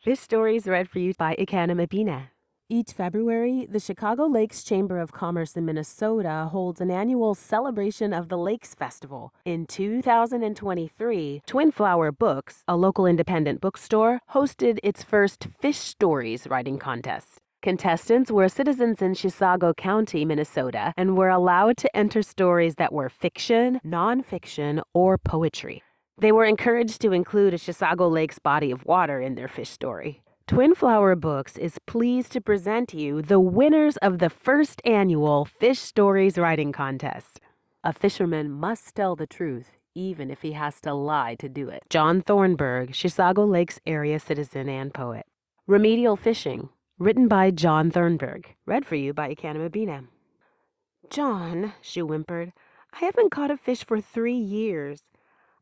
Fish Stories read for you by Ikana. Each February, the Chisago Lakes Chamber of Commerce in Minnesota holds an annual celebration of the Lakes Festival. In 2023, Twinflower Books, a local independent bookstore, hosted its first Fish Stories writing contest. Contestants were citizens in Chisago County, Minnesota, and were allowed to enter stories that were fiction, nonfiction, or poetry. They were encouraged to include a Chisago Lakes body of water in their fish story. Twinflower Books is pleased to present you the winners of the first annual Fish Stories writing contest. A fisherman must tell the truth, even if he has to lie to do it. John Thornberg, Chisago Lakes area citizen and poet. Remedial Fishing, written by John Thornberg, read for you by Ikana. "John," she whimpered, "I haven't caught a fish for 3 years.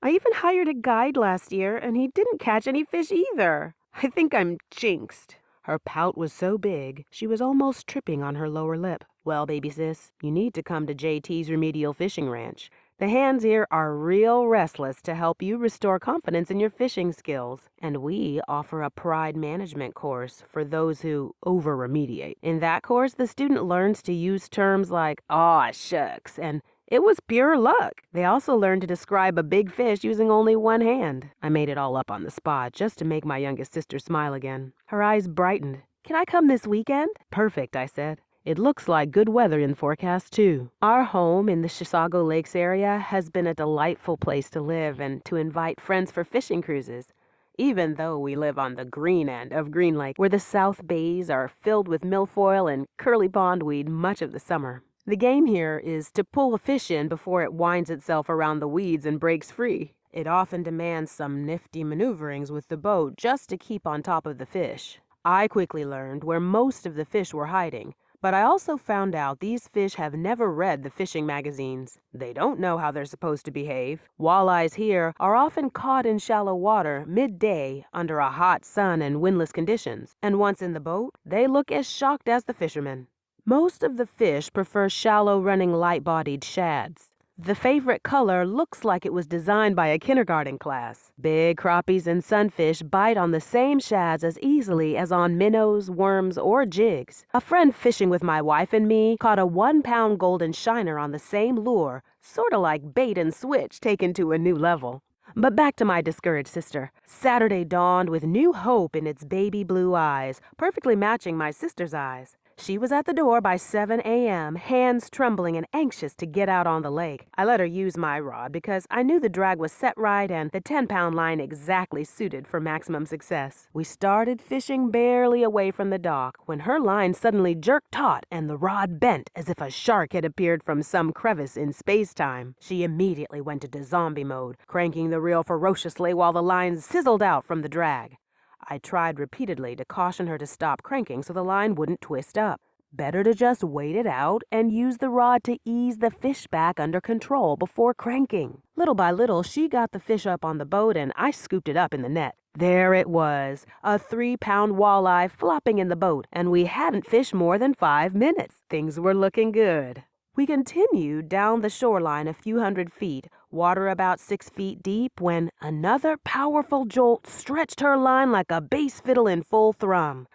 I even hired a guide last year, and he didn't catch any fish either. I think I'm jinxed." Her pout was so big, she was almost tripping on her lower lip. "Well, baby sis, you need to come to JT's Remedial Fishing Ranch. The hands here are real restless to help you restore confidence in your fishing skills. And we offer a pride management course for those who over-remediate. In that course, the student learns to use terms like, 'aw, shucks,' and 'it was pure luck.' They also learn to describe a big fish using only one hand." I made it all up on the spot just to make my youngest sister smile again. Her eyes brightened. "Can I come this weekend?" "Perfect," I said. "It looks like good weather in the forecast, too." Our home in the Chisago Lakes area has been a delightful place to live and to invite friends for fishing cruises, even though we live on the green end of Green Lake, where the south bays are filled with milfoil and curly pondweed much of the summer. The game here is to pull a fish in before it winds itself around the weeds and breaks free. It often demands some nifty maneuverings with the boat just to keep on top of the fish. I quickly learned where most of the fish were hiding, but I also found out these fish have never read the fishing magazines. They don't know how they're supposed to behave. Walleyes here are often caught in shallow water midday under a hot sun and windless conditions, and once in the boat, they look as shocked as the fishermen. Most of the fish prefer shallow-running light-bodied shads. The favorite color looks like it was designed by a kindergarten class. Big crappies and sunfish bite on the same shads as easily as on minnows, worms, or jigs. A friend fishing with my wife and me caught a 1-pound golden shiner on the same lure, sort of like bait and switch taken to a new level. But back to my discouraged sister. Saturday dawned with new hope in its baby blue eyes, perfectly matching my sister's eyes. She was at the door by 7 a.m., hands trembling and anxious to get out on the lake. I let her use my rod because I knew the drag was set right and the 10-pound line exactly suited for maximum success. We started fishing barely away from the dock when her line suddenly jerked taut and the rod bent as if a shark had appeared from some crevice in space-time. She immediately went into zombie mode, cranking the reel ferociously while the line sizzled out from the drag. I tried repeatedly to caution her to stop cranking so the line wouldn't twist up. Better to just wait it out and use the rod to ease the fish back under control before cranking. Little by little, she got the fish up on the boat and I scooped it up in the net. There it was, a 3-pound walleye flopping in the boat, and we hadn't fished more than 5 minutes. Things were looking good. We continued down the shoreline a few hundred feet, water about 6 feet deep, when another powerful jolt stretched her line like a bass fiddle in full thrum.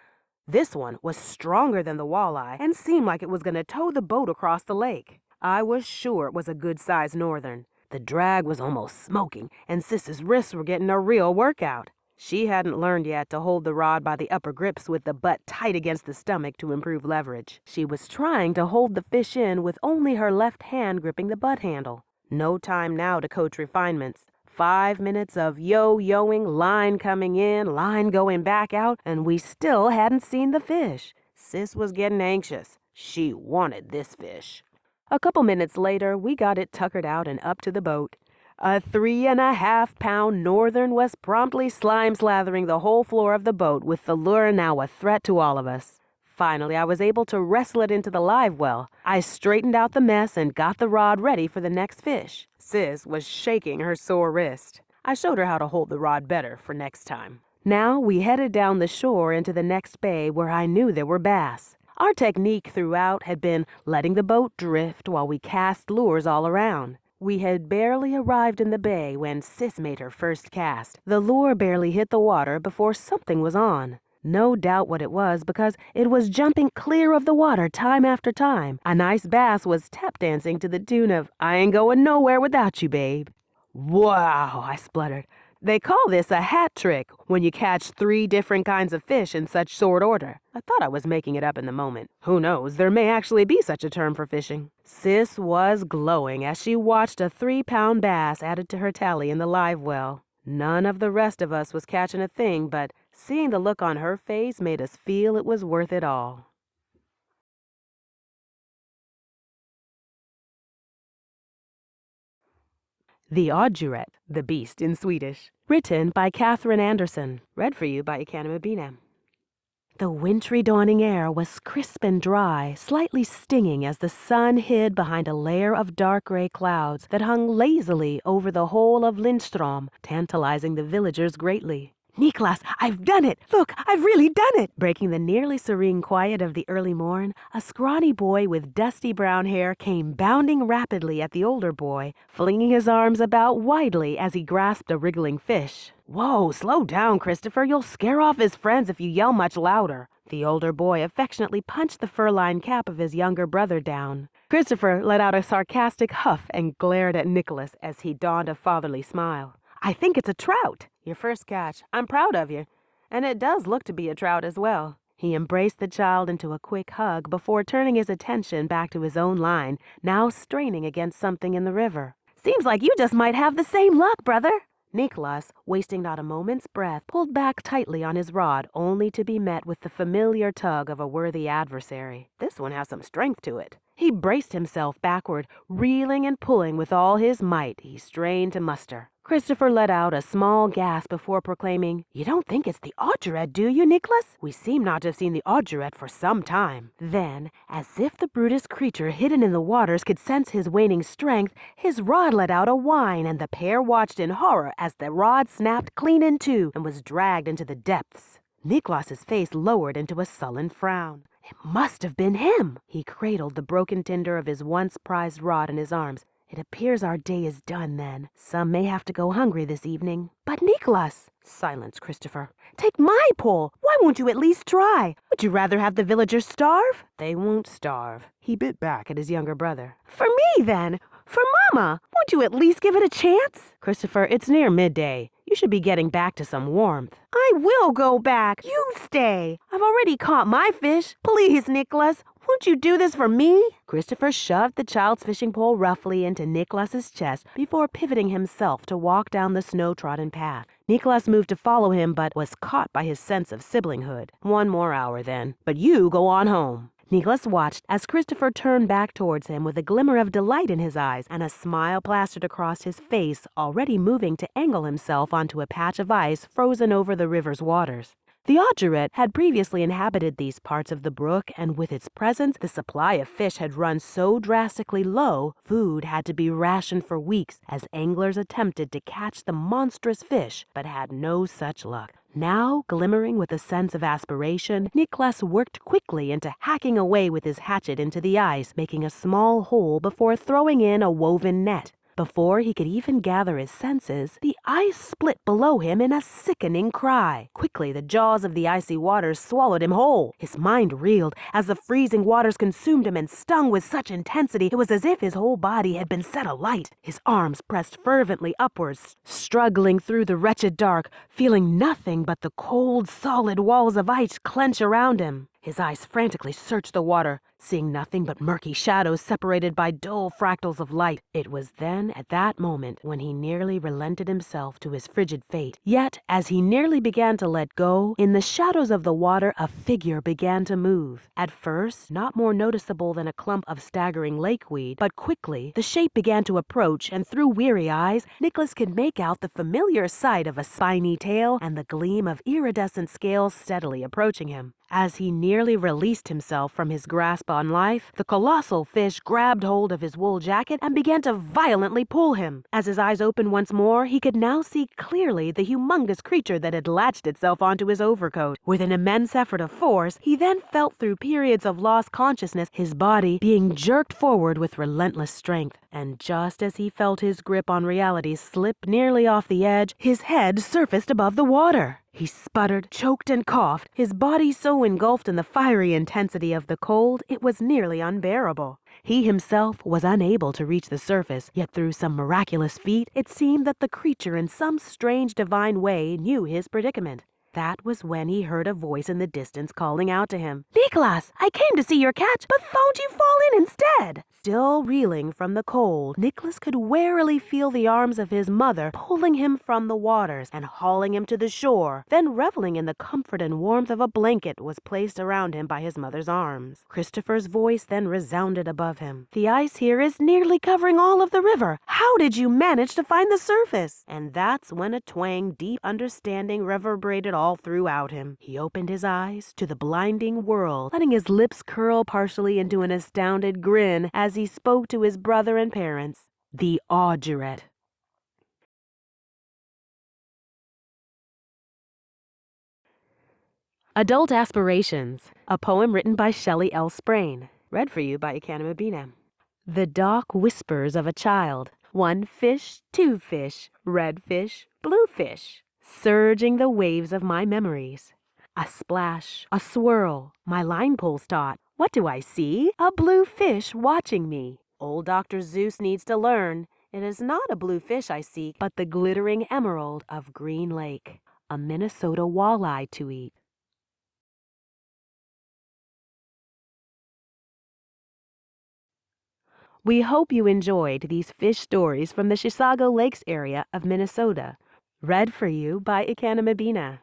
This one was stronger than the walleye and seemed like it was going to tow the boat across the lake. I was sure it was a good-sized northern. The drag was almost smoking, and Sis's wrists were getting a real workout. She hadn't learned yet to hold the rod by the upper grips with the butt tight against the stomach to improve leverage. She was trying to hold the fish in with only her left hand gripping the butt handle. No time now to coach refinements. 5 minutes of yo-yoing, line coming in, line going back out, and we still hadn't seen the fish. Sis was getting anxious. She wanted this fish. A couple minutes later, we got it tuckered out and up to the boat. A 3.5-pound northern was promptly slime-slathering the whole floor of the boat, with the lure now a threat to all of us. Finally, I was able to wrestle it into the live well. I straightened out the mess and got the rod ready for the next fish. Sis was shaking her sore wrist. I showed her how to hold the rod better for next time. Now we headed down the shore into the next bay where I knew there were bass. Our technique throughout had been letting the boat drift while we cast lures all around. We had barely arrived in the bay when Sis made her first cast. The lure barely hit the water before something was on. No doubt what it was, because it was jumping clear of the water time after time. A nice bass was tap dancing to the tune of "I Ain't Going Nowhere Without You, Babe." "Wow," I spluttered. "They call this a hat trick when you catch 3 different kinds of fish in such short order." I thought I was making it up in the moment. Who knows, there may actually be such a term for fishing. Sis was glowing as she watched a 3-pound bass added to her tally in the live well. None of the rest of us was catching a thing, but seeing the look on her face made us feel it was worth it all. The Odjuret, the Beast in Swedish. Written by Kathryn Anderson. Read for you by Ekanimabina. The wintry dawning air was crisp and dry, slightly stinging as the sun hid behind a layer of dark gray clouds that hung lazily over the whole of Lindstrom, tantalizing the villagers greatly. "Niklas, I've done it! Look, I've really done it!" Breaking the nearly serene quiet of the early morn, a scrawny boy with dusty brown hair came bounding rapidly at the older boy, flinging his arms about widely as he grasped a wriggling fish. "Whoa, slow down, Christopher. You'll scare off his friends if you yell much louder." The older boy affectionately punched the fur-lined cap of his younger brother down. Christopher let out a sarcastic huff and glared at Nicholas as he donned a fatherly smile. "I think it's a trout." "Your first catch. I'm proud of you. And it does look to be a trout as well." He embraced the child into a quick hug before turning his attention back to his own line, now straining against something in the river. "Seems like you just might have the same luck, brother." Nicholas, wasting not a moment's breath, pulled back tightly on his rod, only to be met with the familiar tug of a worthy adversary. This one has some strength to it. He braced himself backward, reeling and pulling with all his might he strained to muster. Christopher let out a small gasp before proclaiming, "You don't think it's the Odjuret, do you, Nicholas? We seem not to have seen the Odjuret for some time." Then, as if the brutish creature hidden in the waters could sense his waning strength, his rod let out a whine, and the pair watched in horror as the rod snapped clean in two and was dragged into the depths. Nicholas's face lowered into a sullen frown. It must have been him. He cradled the broken tinder of his once prized rod in his arms. "It appears our day is done, then. Some may have to go hungry this evening." "But, Nicholas—" "Silence, Christopher. Take my pole. Why won't you at least try? Would you rather have the villagers starve?" "They won't starve." He bit back at his younger brother. "For me, then. For Mama. Won't you at least give it a chance?" "Christopher, it's near midday. You should be getting back to some warmth." "I will go back. You stay. I've already caught my fish. Please, Nicholas. Won't you do this for me?" Christopher shoved the child's fishing pole roughly into Nicholas's chest before pivoting himself to walk down the snow-trodden path. Nicholas moved to follow him, but was caught by his sense of siblinghood. "One more hour, then. But you go on home." Nicholas watched as Christopher turned back towards him with a glimmer of delight in his eyes and a smile plastered across his face, already moving to angle himself onto a patch of ice frozen over the river's waters. The Odjuret had previously inhabited these parts of the brook, and with its presence, the supply of fish had run so drastically low, food had to be rationed for weeks as anglers attempted to catch the monstrous fish, but had no such luck. Now, glimmering with a sense of aspiration, Nicholas worked quickly into hacking away with his hatchet into the ice, making a small hole before throwing in a woven net. Before he could even gather his senses, the ice split below him in a sickening cry. Quickly, the jaws of the icy waters swallowed him whole. His mind reeled as the freezing waters consumed him and stung with such intensity it was as if his whole body had been set alight. His arms pressed fervently upwards, struggling through the wretched dark, feeling nothing but the cold, solid walls of ice clench around him. His eyes frantically searched the water, seeing nothing but murky shadows separated by dull fractals of light. It was then, at that moment, when he nearly relented himself to his frigid fate. Yet, as he nearly began to let go, in the shadows of the water a figure began to move. At first, not more noticeable than a clump of staggering lakeweed, but quickly the shape began to approach, and through weary eyes, Nicholas could make out the familiar sight of a spiny tail and the gleam of iridescent scales steadily approaching him. As he nearly released himself from his grasp on life, the colossal fish grabbed hold of his wool jacket and began to violently pull him. As his eyes opened once more, he could now see clearly the humongous creature that had latched itself onto his overcoat. With an immense effort of force, he then felt through periods of lost consciousness, his body being jerked forward with relentless strength. And just as he felt his grip on reality slip nearly off the edge, his head surfaced above the water. He sputtered, choked, and coughed, his body so engulfed in the fiery intensity of the cold it was nearly unbearable. He himself was unable to reach the surface, yet through some miraculous feat, it seemed that the creature in some strange divine way knew his predicament. That was when he heard a voice in the distance calling out to him. "Nicholas, I came to see your catch, but found you fall in instead." Still reeling from the cold, Nicholas could warily feel the arms of his mother pulling him from the waters and hauling him to the shore. Then, reveling in the comfort and warmth of a blanket, was placed around him by his mother's arms. Christopher's voice then resounded above him. "The ice here is nearly covering all of the river. How did you manage to find the surface?" And that's when a twang deep understanding reverberated all throughout him. He opened his eyes to the blinding world, letting his lips curl partially into an astounded grin as he spoke to his brother and parents. The Odjuret. Adult Aspirations, a poem written by Shelly Sprain. Read for you by Kathryn Bina. The dock whispers of a child. One fish, two fish, red fish, blue fish. Surging the waves of my memories. A splash, a swirl, my line pulls taut. What do I see? A blue fish watching me. Old Dr. Zeus needs to learn. It is not a blue fish I seek, but the glittering emerald of Green Lake. A Minnesota walleye to eat. We hope you enjoyed these fish stories from the Chisago Lakes area of Minnesota. Read for you by Kathryn Bina.